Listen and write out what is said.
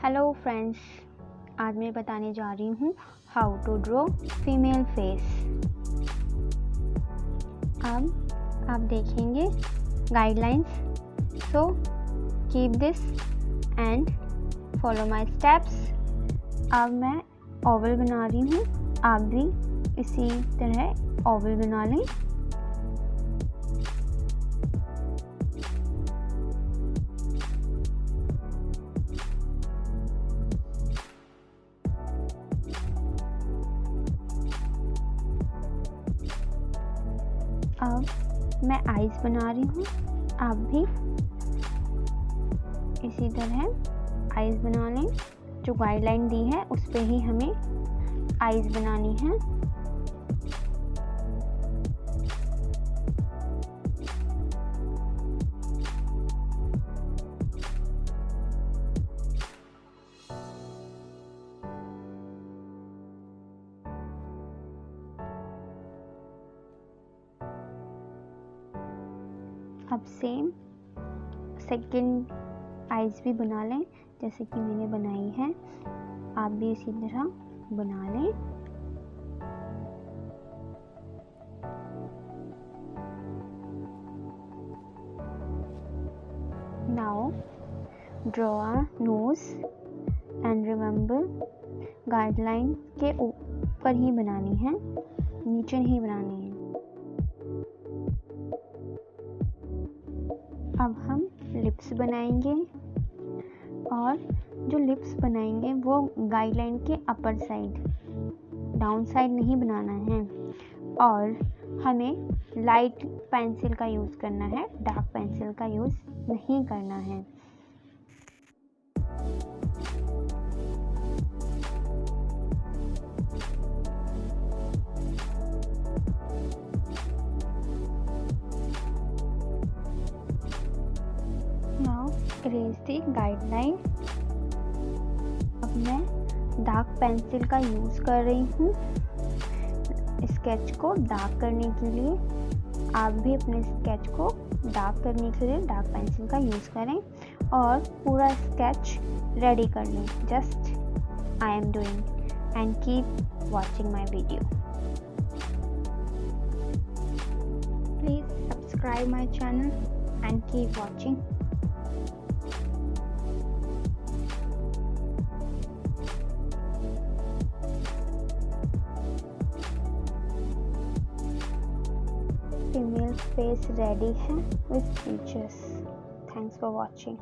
Hello friends, आज मैं बताने जा रही हूँ how to draw female face. अब आप देखेंगे guidelines, so keep this and follow my steps. अब मैं ओवल बना रही हूँ, आप भी इसी तरह ओवल बना लें। अब मैं आईज बना रही हूँ, आप भी इसी तरह आईज बना लें। जो गाइडलाइन दी है उस पे ही हमें आईज बनानी है। अब सेम सेकंड आईज भी बना लें जैसे कि मैंने बनाई है, आप भी इसी तरह बना लें। Now draw a knows and remember, guideline के ऊपर ही बनानी है, नीचे नहीं बनानी है। अब हम लिप्स बनाएंगे और जो लिप्स बनाएंगे वो गाइडलाइन के अपर साइड, डाउन साइड नहीं बनाना है। और हमें लाइट पेंसिल का यूज़ करना है, डार्क पेंसिल का यूज़ नहीं करना है। Now erase the guideline. अब मैं डार्क पेंसिल का यूज़ कर रही हूँ स्केच को डार्क करने के लिए। आप भी अपने स्केच को डार्क करने के लिए डार्क पेंसिल का यूज़ करें और पूरा स्केच रेडी कर लें। Just I am doing and keep watching my video. Please subscribe my channel and keep watching. Female face ready है with features. Thanks for watching.